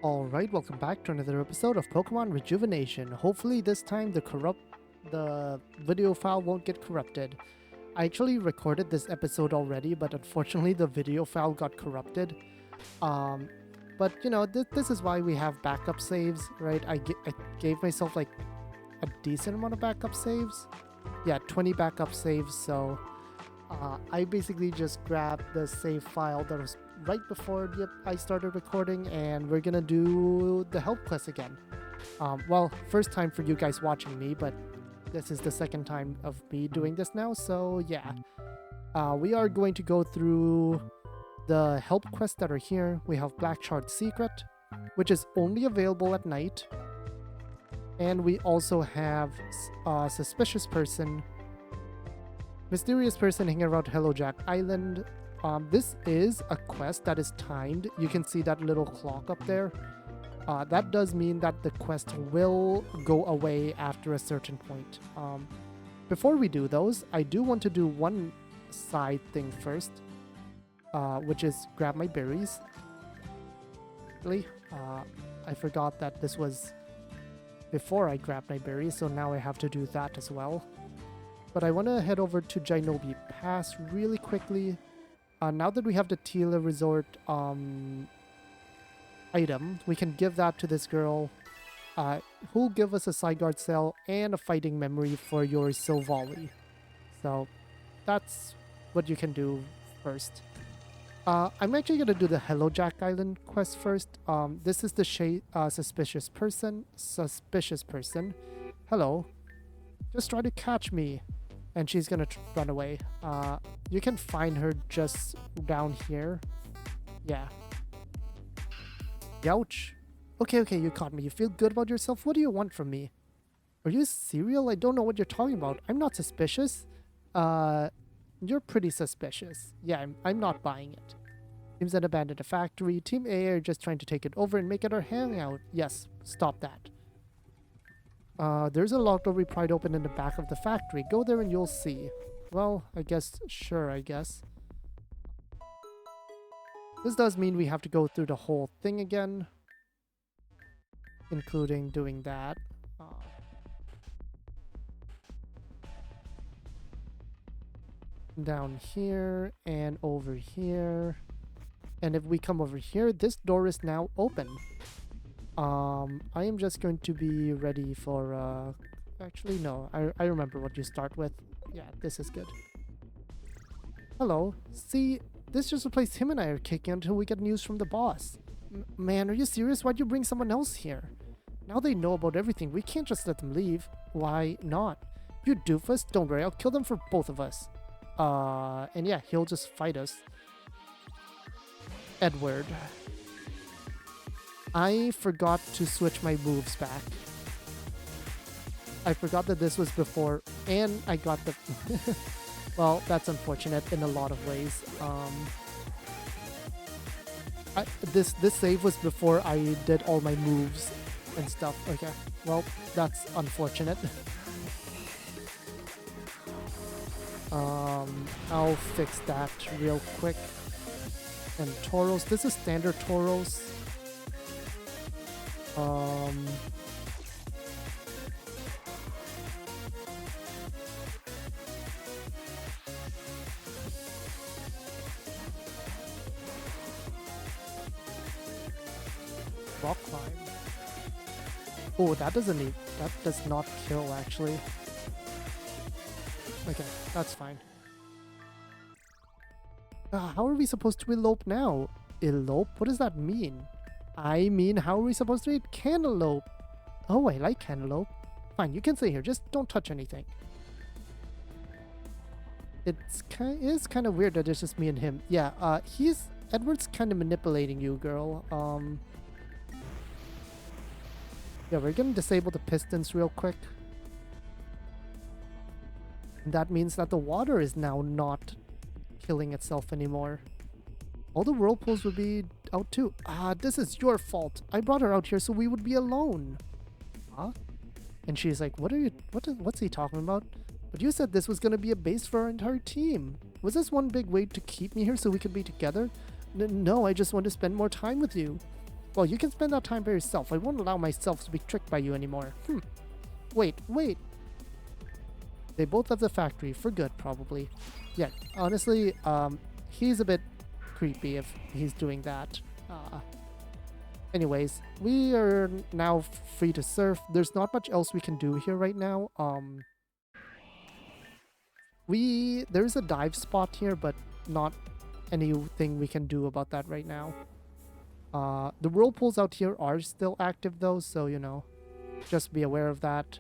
Alright, welcome back to another episode of Pokemon Rejuvenation. Hopefully this time the video file won't get corrupted. I actually recorded this episode already, but unfortunately the video file got corrupted. But you know, this is why we have backup saves, right? I gave myself like a decent amount of backup saves. Yeah, 20 backup saves, so I basically just grabbed the save file that was right before I started recording, and we're gonna do the help quest again. Well, first time for you guys watching me, but this is the second time of me doing this now, so yeah. We are going to go through the help quests that are here. We have Black Shard Secret, which is only available at night. And we also have Suspicious Person, Mysterious Person hanging around Hello Jack Island. This is a quest that is timed. You can see that little clock up there. That does mean that the quest will go away after a certain point. Before we do those, I do want to do one side thing first, which is grab my berries. Really, I forgot that this was before I grabbed my berries, so now I have to do that as well. But I want to head over to Jainobi Pass really quickly. Now that we have the Tila Resort item, we can give that to this girl, who'll give us a Zygarde cell and a fighting memory for your Silvally. So that's what you can do first. I'm actually going to do the Hello Jack Island quest first. This is the Suspicious Person. Hello. Just try to catch me. And she's gonna run away. You can find her just down here. Yeah. Youch. Okay, you caught me. You feel good about yourself? What do you want from me? Are you cereal? I don't know what you're talking about. I'm not suspicious. You're pretty suspicious. Yeah, I'm not buying it. Teams that abandoned a factory. Team A are just trying to take it over and make it our hangout. Yes, stop that. There's a locked door we pried open in the back of the factory. Go there and you'll see. Well, I guess. This does mean we have to go through the whole thing again, including doing that. Down here and over here. And if we come over here, this door is now open. I am just going to be ready for, actually, no, I remember what you start with. Yeah, this is good. Hello. See, this just a place him and I are kicking until we get news from the boss. Man, are you serious? Why'd you bring someone else here? Now they know about everything. We can't just let them leave. Why not? You doofus, don't worry, I'll kill them for both of us. And yeah, he'll just fight us. Edward. I forgot to switch my moves back. I forgot that this was before, and I got the... Well, that's unfortunate in a lot of ways. This save was before I did all my moves and stuff. Okay, well, that's unfortunate. I'll fix that real quick. And Tauros, this is standard Tauros. Rock climb. Oh, that does not kill actually. Okay, that's fine. How are we supposed to elope now? Elope? What does that mean? I mean, how are we supposed to eat cantaloupe? Oh, I like cantaloupe. Fine, you can stay here. Just don't touch anything. It is kind of weird that it's just me and him. Yeah, Edward's kind of manipulating you, girl. Yeah, we're gonna disable the pistons real quick. And that means that the water is now not killing itself anymore. All the whirlpools would be out too. This is your fault. I brought her out here so we would be alone. Huh? And she's like, what's he talking about? But you said this was gonna be a base for our entire team. Was this one big way to keep me here so we could be together? No, I just want to spend more time with you. Well, you can spend that time by yourself. I won't allow myself to be tricked by you anymore. Wait. They both left the factory for good, probably. Yeah, honestly, he's a bit creepy if he's doing that. Anyways, we are now free to surf. There's not much else we can do here right now. There's a dive spot here, but not anything we can do about that right now. The whirlpools out here are still active though, so you know, just be aware of that.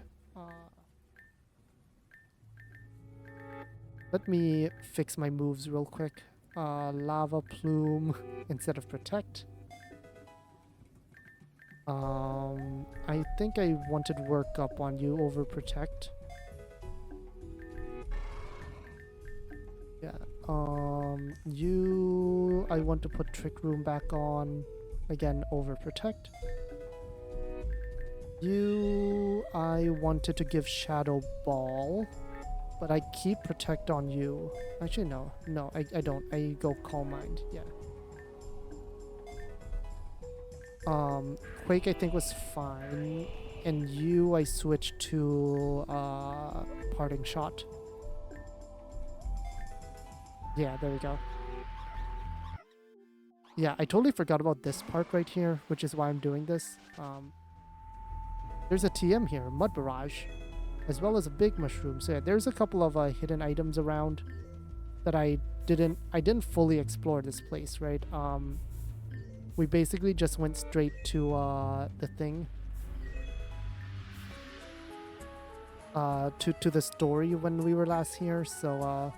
Let me fix my moves real quick. Lava plume instead of protect. I think I wanted work up on you over protect. Yeah. I want to put trick room back on. Again, over protect. I wanted to give shadow ball, but I keep protect on you. Actually, no, I don't. I go calm mind. Yeah. Quake I think was fine, and I switched to parting shot. Yeah, there we go. Yeah, I totally forgot about this part right here, which is why I'm doing this. There's a TM here, Mud Barrage, as well as a big mushroom. So yeah, there's a couple of hidden items around that I didn't fully explore this place, right? We basically just went straight to the thing. To the story when we were last here, so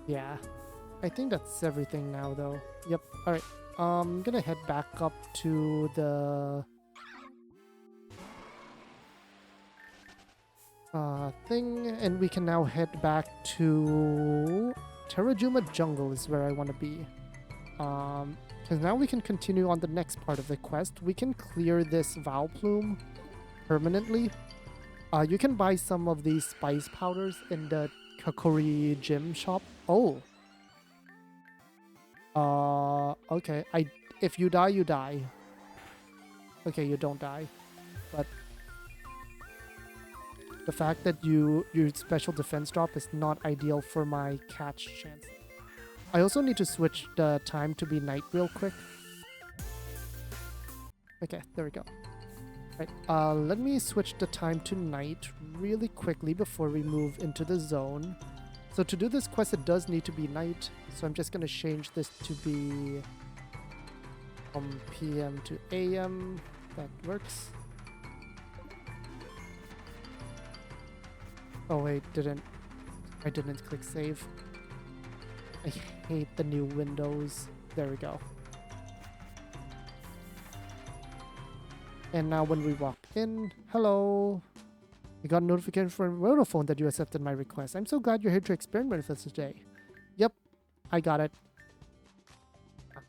yeah. I think that's everything now though. Yep. Alright. I'm gonna head back up to the thing, and we can now head back to Terrajuma Jungle is where I want to be. Because now we can continue on the next part of the quest. We can clear this Vow Plume permanently. You can buy some of these spice powders in the Kakori gym shop. Oh. Okay. If you die, you die. Okay, you don't die. But the fact that your special defense drop is not ideal for my catch chance. I also need to switch the time to be night real quick. Okay, there we go. Right, let me switch the time to night really quickly before we move into the zone. So to do this quest, it does need to be night. So I'm just going to change this to be from PM to AM. That works. Oh wait, I didn't click save. I hate the new windows. There we go. And now when we walk in, hello. I got a notification from Vodafone that you accepted my request. I'm so glad you're here to experiment with us today. Yep, I got it.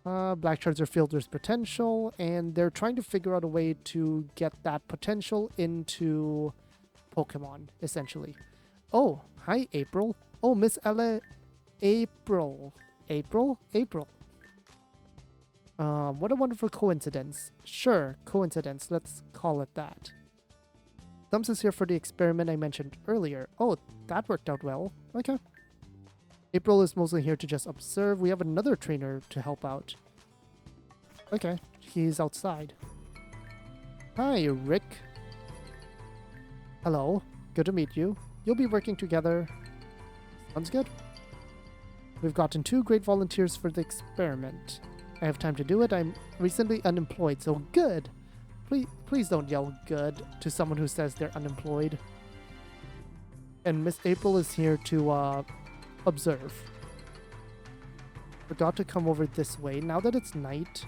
Black shards are filled with potential, and they're trying to figure out a way to get that potential into Pokemon, essentially. Oh, hi, April. Oh, Miss Ella. April. What a wonderful coincidence. Sure, coincidence. Let's call it that. Thumbs is here for the experiment I mentioned earlier. Oh, that worked out well. Okay. April is mostly here to just observe. We have another trainer to help out. Okay, he's outside. Hi, Rick. Hello. Good to meet you. You'll be working together. Sounds good. We've gotten 2 great volunteers for the experiment. I have time to do it. I'm recently unemployed, so good. Please don't yell good to someone who says they're unemployed. And Miss April is here to observe. Forgot to come over this way. Now that it's night,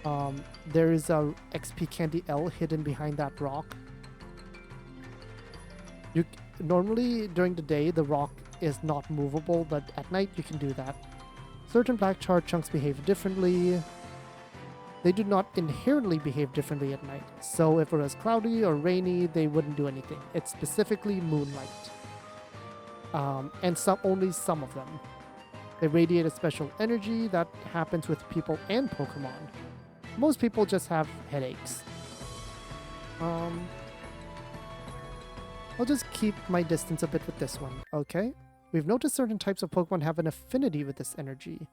there is a XP Candy L hidden behind that rock. Normally during the day the rock is not movable, but at night you can do that. Certain black char chunks behave differently. They do not inherently behave differently at night. So if it was cloudy or rainy, they wouldn't do anything. It's specifically moonlight. And only some of them. They radiate a special energy that happens with people and Pokemon. Most people just have headaches. I'll just keep my distance a bit with this one, okay? We've noticed certain types of Pokemon have an affinity with this energy.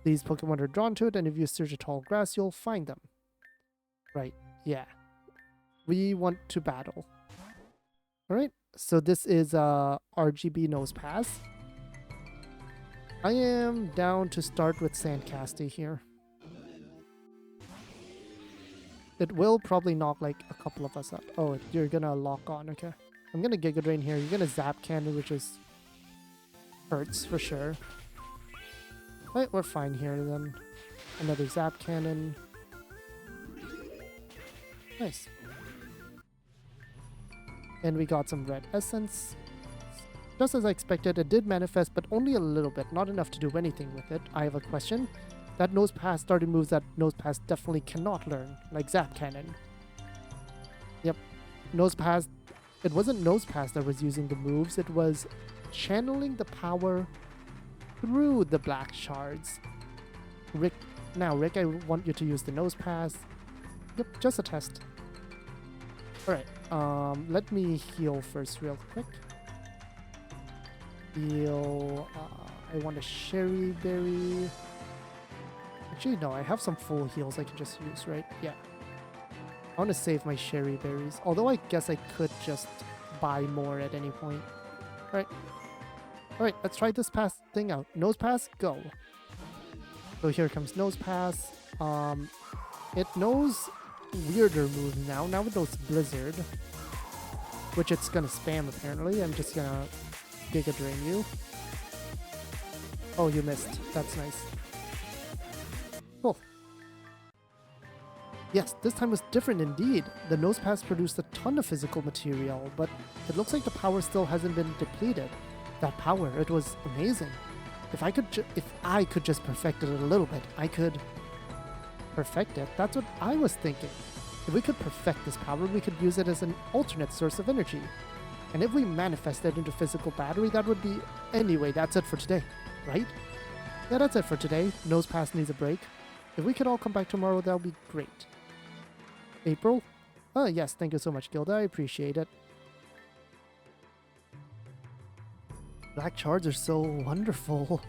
These Pokemon are drawn to it, and if you search a tall grass, you'll find them. Right, yeah. We want to battle. Alright, so this is RGB Nose Pass. I am down to start with Sandcasty here. It will probably knock like a couple of us out. Oh, you're gonna lock on, okay. I'm gonna Giga Drain here. You're gonna Zap Cannon, which is hurts for sure. Right, we're fine here then. Another Zap Cannon. Nice. And we got some Red Essence. Just as I expected, it did manifest, but only a little bit. Not enough to do anything with it. I have a question. That Nose Pass started moves that Nose Pass definitely cannot learn, like Zap Cannon. Yep. Nose Pass. It wasn't Nose Pass that was using the moves. It was channeling the power through the black shards. Rick, I want you to use the Nose Pass. Yep, just a test. Alright, let me heal first real quick. Heal, I want a Sherry Berry. Actually, no, I have some full heals I can just use, right? Yeah. I want to save my Sherry Berries. Although I guess I could just buy more at any point. Alright. Alright, let's try this pass thing out. Nose Pass, go. So here comes Nose Pass. It knows weirder moves now. Now it knows Blizzard. Which it's gonna spam apparently. I'm just gonna Giga Drain you. Oh, you missed. That's nice. Cool. Yes, this time was different indeed. The Nose Pass produced a ton of physical material, but it looks like the power still hasn't been depleted. That power, it was amazing. If I could just perfect it a little bit, I could perfect it. That's what I was thinking. If we could perfect this power, we could use it as an alternate source of energy. And if we manifest it into physical battery, that would be... Anyway, that's it for today, right? Yeah, that's it for today. Nose Pass needs a break. If we could all come back tomorrow, that would be great. April? Oh, yes, thank you so much, Gilda. I appreciate it. Black shards are so wonderful.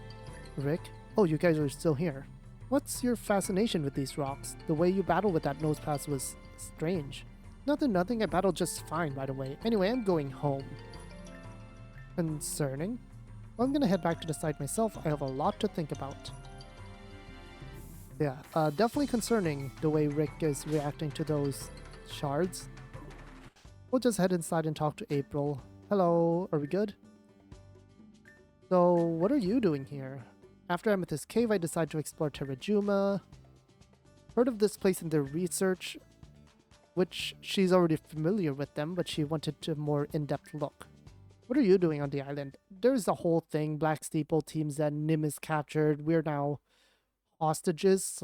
Rick? Oh, you guys are still here. What's your fascination with these rocks? The way you battled with that Nose Pass was strange. Nothing. I battled just fine, by the way. Anyway, I'm going home. Concerning? Well, I'm gonna head back to the site myself. I have a lot to think about. Yeah, definitely concerning the way Rick is reacting to those shards. We'll just head inside and talk to April. Hello, are we good? So, what are you doing here? After Amethyst Cave, I decided to explore Terrajuma. Heard of this place in their research, which she's already familiar with them, but she wanted a more in-depth look. What are you doing on the island? There's the whole thing. Black Steeple, Team Zen, Nim is captured. We're now hostages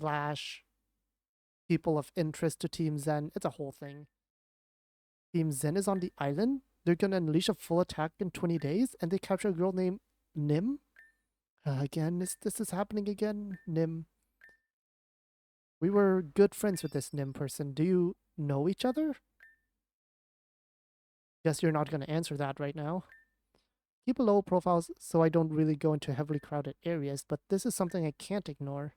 / people of interest to Team Zen. It's a whole thing. Team Zen is on the island. They're gonna unleash a full attack in 20 days, and they capture a girl named Nim? Again, this is happening again? Nim. We were good friends with this Nim person. Do you know each other? Guess you're not going to answer that right now. Keep a low profile so I don't really go into heavily crowded areas, but this is something I can't ignore.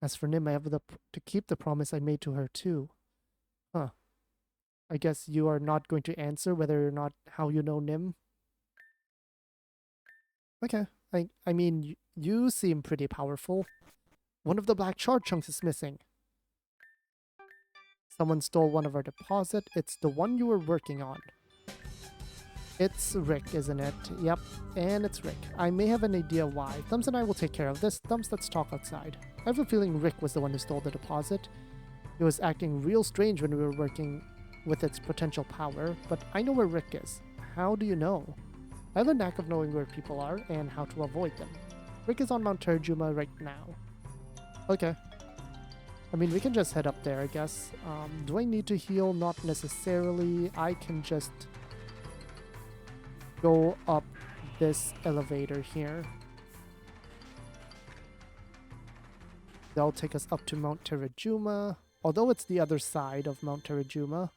As for Nim, I have to keep the promise I made to her too. Huh. I guess you are not going to answer whether or not how you know Nim. Okay. I mean, you seem pretty powerful. One of the black shard chunks is missing. Someone stole one of our deposit. It's the one you were working on. It's Rick, isn't it? Yep, and it's Rick. I may have an idea why. Thumbs and I will take care of this. Thumbs, let's talk outside. I have a feeling Rick was the one who stole the deposit. He was acting real strange when we were working with its potential power, but I know where Rick is. How do you know? I have a knack of knowing where people are and how to avoid them. Rick is on Mount Terrajuma right now. Okay. I mean, we can just head up there, I guess. Do I need to heal? Not necessarily. I can just go up this elevator here. That'll take us up to Mount Terajuma, although it's the other side of Mount Terajuma.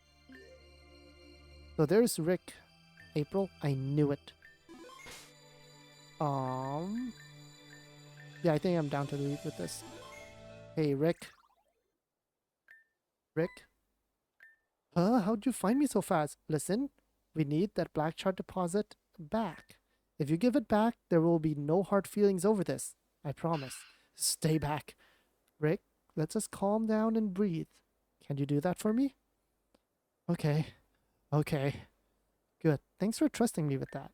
So there's Rick. April, I knew it. Yeah, I think I'm down to lead with this. Hey, Rick. Rick? How'd you find me so fast? Listen, we need that black chart deposit back. If you give it back, there will be no hard feelings over this. I promise. Stay back. Rick, let's just calm down and breathe. Can you do that for me? Okay. Okay. Good. Thanks for trusting me with that.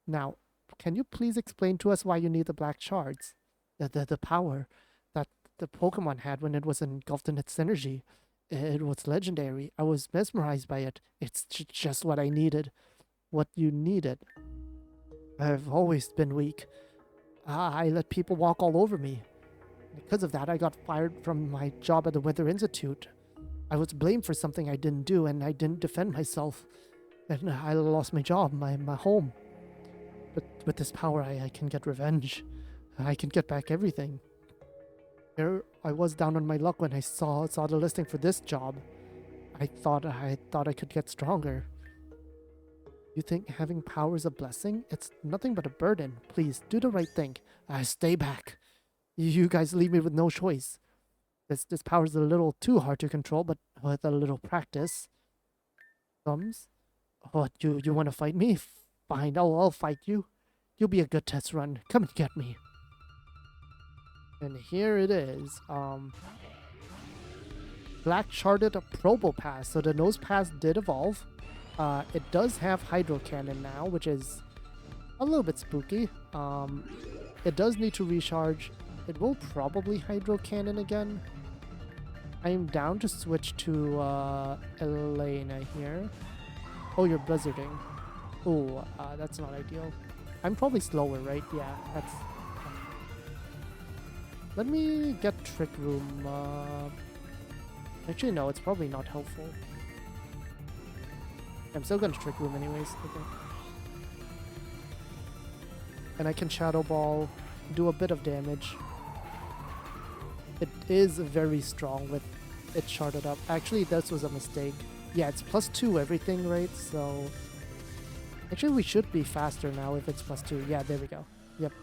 Now, can you please explain to us why you need the black shards? The power that the Pokemon had when it was engulfed in its energy. It was legendary. I was mesmerized by it. It's just what I needed. What you needed. I've always been weak. I let people walk all over me. Because of that, I got fired from my job at the Weather Institute. I was blamed for something I didn't do, and I didn't defend myself. And I lost my job, my home. But with this power, I can get revenge. I can get back everything. There, I was down on my luck when I saw the listing for this job. I thought I could get stronger. You think having power is a blessing? It's nothing but a burden. Please, do the right thing. Stay back. You guys leave me with no choice. This power is a little too hard to control, but with a little practice. Thumbs? What, you want to fight me? Fine, I'll fight you. You'll be a good test run. Come and get me. And here it is. Black charted a Probopass, so the Nose Pass did evolve. It does have Hydro Cannon now, which is a little bit spooky. It does need to recharge. It will probably Hydro Cannon again. I'm down to switch to Elena here. Oh, you're blizzarding. Oh, that's not ideal. I'm probably slower, right? Yeah, that's... Let me get Trick Room. Actually, no, it's probably not helpful. I'm still gonna Trick Room anyways, I think. And I can Shadow Ball, do a bit of damage. It is very strong with it charted up. Actually, this was a mistake. Yeah, it's +2 everything, right? So... Actually, we should be faster now if it's +2. Yeah, there we go. Yep.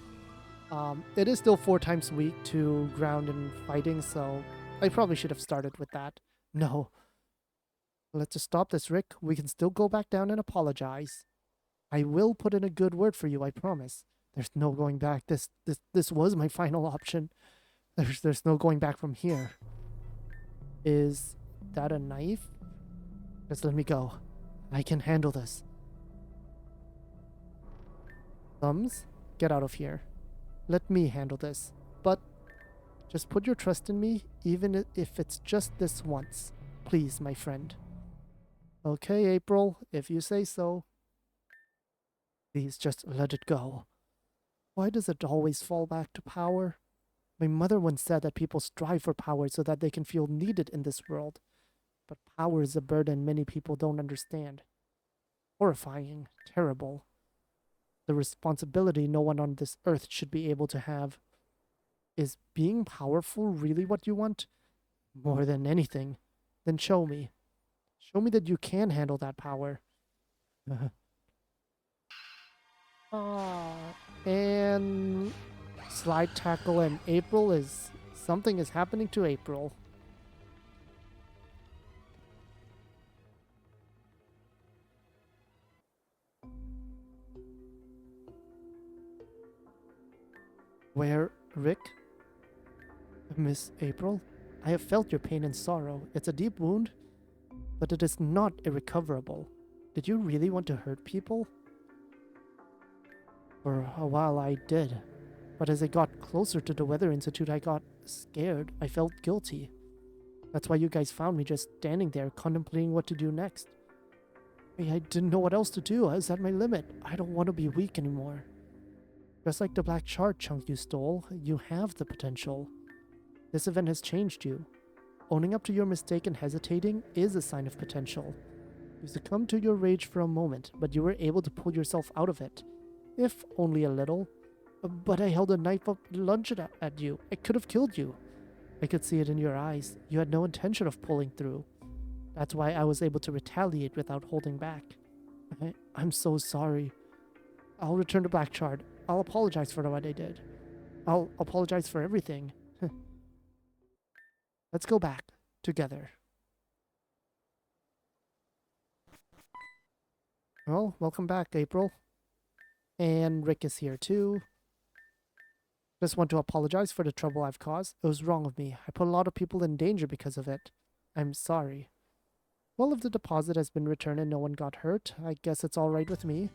It is still 4 times weak to ground and fighting, so I probably should have started with that. No. Let's just stop this, Rick. We can still go back down and apologize. I will put in a good word for you, I promise. There's no going back. This was my final option. There's no going back from here. Is that a knife? Just let me go. I can handle this. Thumbs, get out of here. Let me handle this. But just put your trust in me, even if it's just this once. Please, my friend. Okay, April, if you say so. Please just let it go. Why does it always fall back to power? My mother once said that people strive for power so that they can feel needed in this world. But power is a burden many people don't understand. Horrifying, terrible. The responsibility no one on this earth should be able to have. Is being powerful really what you want? More than anything. Then show me. Show me that you can handle that power. And Slide Tackle and April is... Something is happening to April. Where, Rick? Miss April? I have felt your pain and sorrow. It's a deep wound, but it is not irrecoverable. Did you really want to hurt people? For a while I did, but as I got closer to the Weather Institute, I got scared. I felt guilty. That's why you guys found me just standing there contemplating what to do next. I didn't know what else to do. I was at my limit. I don't want to be weak anymore. Just like the black chart chunk you stole, you have the potential. This event has changed you. Owning up to your mistake and hesitating is a sign of potential. You succumbed to your rage for a moment, but you were able to pull yourself out of it. If only a little. But I held a knife up lunged at you. I could have killed you. I could see it in your eyes. You had no intention of pulling through. That's why I was able to retaliate without holding back. I'm so sorry. I'll return to Blackchard. I'll apologize for what I did. I'll apologize for everything. Let's go back together. Well, welcome back, April. And Rick is here too. Just want to apologize for the trouble I've caused. It was wrong of me. I put a lot of people in danger because of it. I'm sorry. Well, if the deposit has been returned and no one got hurt, I guess it's alright with me.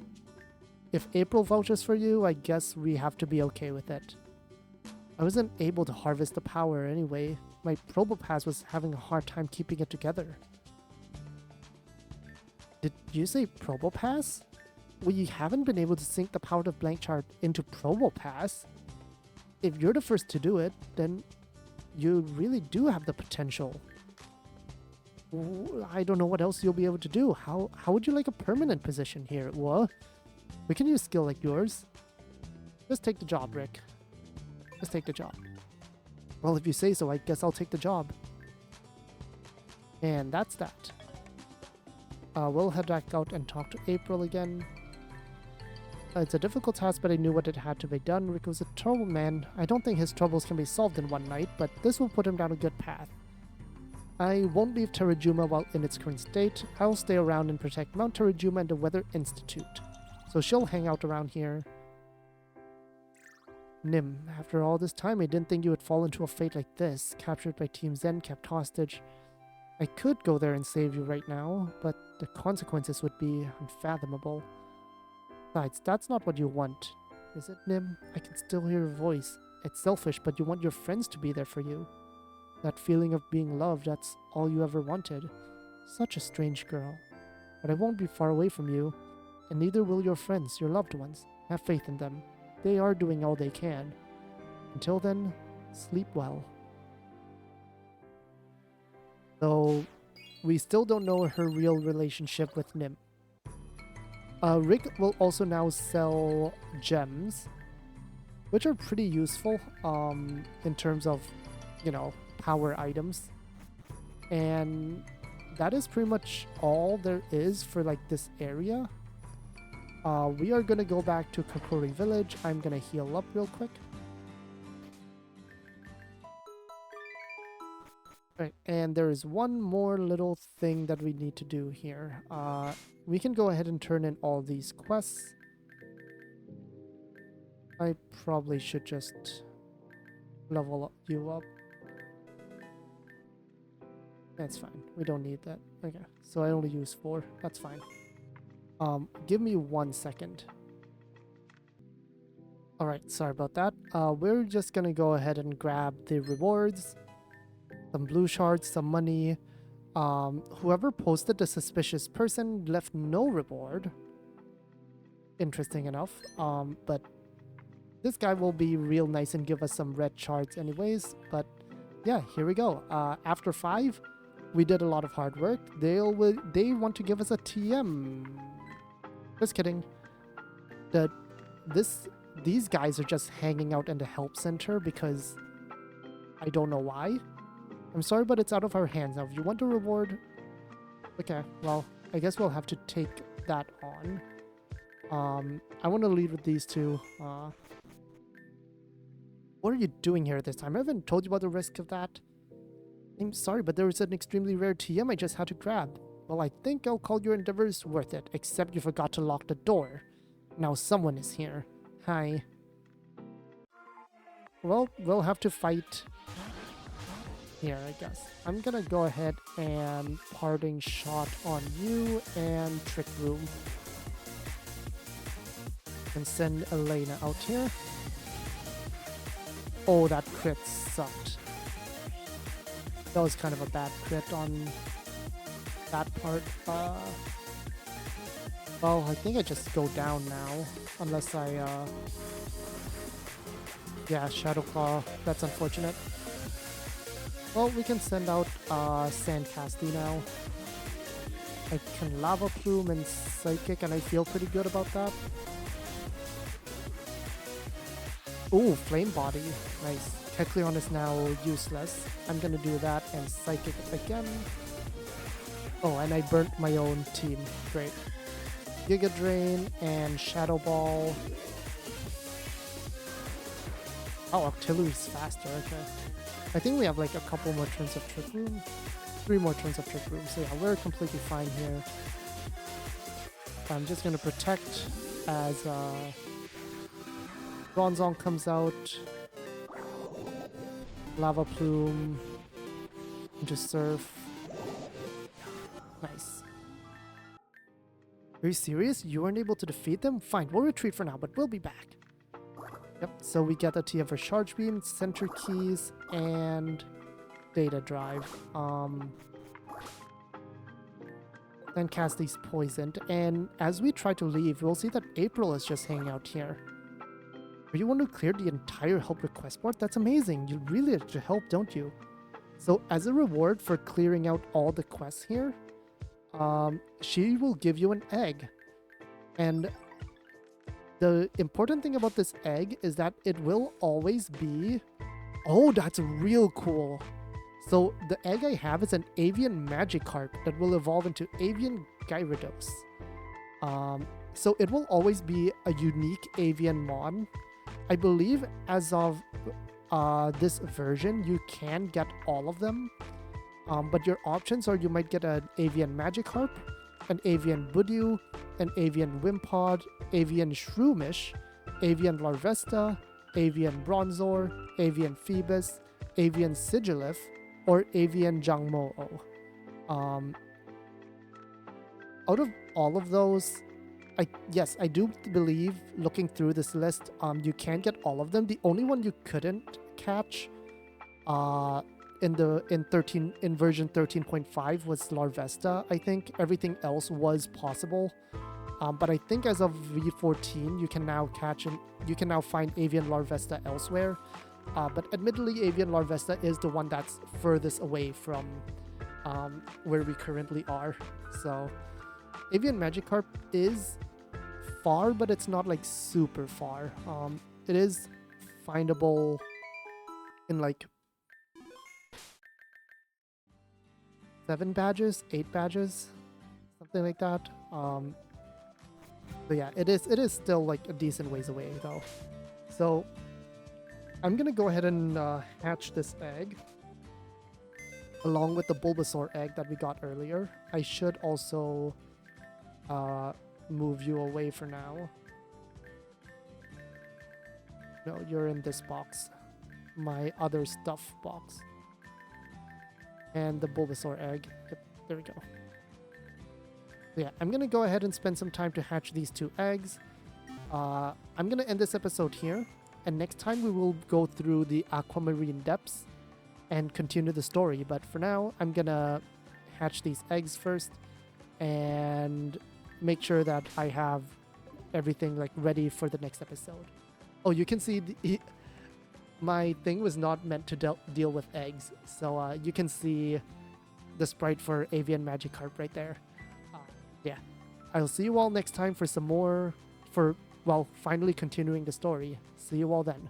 If April vouches for you, I guess we have to be okay with it. I wasn't able to harvest the power anyway. My Probopass was having a hard time keeping it together. Did you say Probopass? We haven't been able to sync the power of Blackchard into Probopass. If you're the first to do it, then you really do have the potential. I don't know what else you'll be able to do. How would you like a permanent position here? What? We can use skill like yours. Just take the job, Rick. Just take the job. Well, if you say so, I guess I'll take the job. And that's that. We'll head back out and talk to April again. It's a difficult task, but I knew what it had to be done. Rick was a trouble man. I don't think his troubles can be solved in one night, but this will put him down a good path. I won't leave Terajuma while in its current state. I'll stay around and protect Mount Terajuma and the Weather Institute. So she'll hang out around here. Nim, after all this time, I didn't think you would fall into a fate like this. Captured by Team Zen, kept hostage. I could go there and save you right now, but the consequences would be unfathomable. Besides, that's not what you want. Is it, Nim? I can still hear your voice. It's selfish, but you want your friends to be there for you. That feeling of being loved, that's all you ever wanted. Such a strange girl. But I won't be far away from you, and neither will your friends, your loved ones. Have faith in them. They are doing all they can. Until then, sleep well. Though, we still don't know her real relationship with Nim. Rick will also now sell gems, which are pretty useful in terms of, you know, power items. And that is pretty much all there is for like this area. We are gonna go back to Kakori village. I'm gonna heal up real quick. Right, and there is one more little thing that we need to do here. We can go ahead and turn in all these quests. I probably should just level you up. That's fine. We don't need that. Okay, so I only use 4. That's fine. Give me 1 second. Alright, sorry about that. We're just gonna go ahead and grab the rewards. Some blue shards, some money. Whoever posted the suspicious person left no reward. Interesting enough. But this guy will be real nice and give us some red shards anyways. But yeah, here we go. After 5, we did a lot of hard work. They want to give us a TM. Just kidding. These guys are just hanging out in the help center because I don't know why. I'm sorry, but it's out of our hands now. If you want a reward, okay, well, I guess we'll have to take that on. I want to lead with these two. What are you doing here this time? I haven't told you about the risk of that. I'm sorry, but there was an extremely rare TM I just had to grab. Well, I think I'll call your endeavors worth it, except you forgot to lock the door. Now someone is here. Hi. Well, we'll have to fight here, I guess. I'm gonna go ahead and parting shot on you and trick room. And send Elena out here. Oh, that crit sucked. That was kind of a bad crit on that part. Well, I think I just go down now. Unless I, yeah, Shadow Claw. That's unfortunate. Well, we can send out Sandcasty now. I can Lava Plume and Psychic, and I feel pretty good about that. Ooh, Flame Body. Nice. Hecleon is now useless. I'm gonna do that and Psychic again. Oh, and I burnt my own team. Great. Giga Drain and Shadow Ball. Oh, Octillery's faster, okay. I think we have like a couple more turns of Trick Room. 3 more turns of Trick Room, so yeah, we're completely fine here. I'm just gonna protect as Bronzong comes out. Lava Plume into Surf. Nice. Are you serious? You weren't able to defeat them? Fine, we'll retreat for now, but we'll be back. Yep, so we get a TF for Charge Beam, Center Keys, and Data Drive. Then cast these Poisoned, and as we try to leave, we'll see that April is just hanging out here. You want to clear the entire help request board? That's amazing. You really have to help, don't you? So as a reward for clearing out all the quests here, she will give you an egg. And the important thing about this egg is that it will always be... Oh, that's real cool. So the egg I have is an Avian Magikarp that will evolve into Avian Gyarados. So it will always be a unique Avian Mon. I believe as of this version, you can get all of them. But your options are you might get an Avian Magikarp, an Avian Budew, an Avian Wimpod, Avian Shroomish, Avian Larvesta, Avian Bronzor, Avian Phoebus, Avian Sigilif, or Avian Jangmo-o. Out of all of those, yes, I do believe, looking through this list, you can get all of them. The only one you couldn't catch in version 13.5 was Larvesta. I think everything else was possible. But I think as of V14, you can now find Avian Larvesta elsewhere. But admittedly, Avian Larvesta is the one that's furthest away from where we currently are. So Avian Magikarp is far, but it's not like super far. It is findable in like 7 badges, 8 badges, something like that. So yeah, it is still like a decent ways away though. So I'm gonna go ahead and hatch this egg along with the Bulbasaur egg that we got earlier. I should also move you away for now. No, you're in this box. My other stuff box. And the Bulbasaur egg. Yep, there we go. So yeah, I'm gonna go ahead and spend some time to hatch these 2 eggs. I'm gonna end this episode here. And next time we will go through the Aquamarine Depths and continue the story. But for now, I'm gonna hatch these eggs first and make sure that I have everything like ready for the next episode. Oh, you can see my thing was not meant to deal with eggs. So you can see the sprite for Avian Magikarp right there. Yeah, I'll see you all next time for some more, finally continuing the story. See you all then.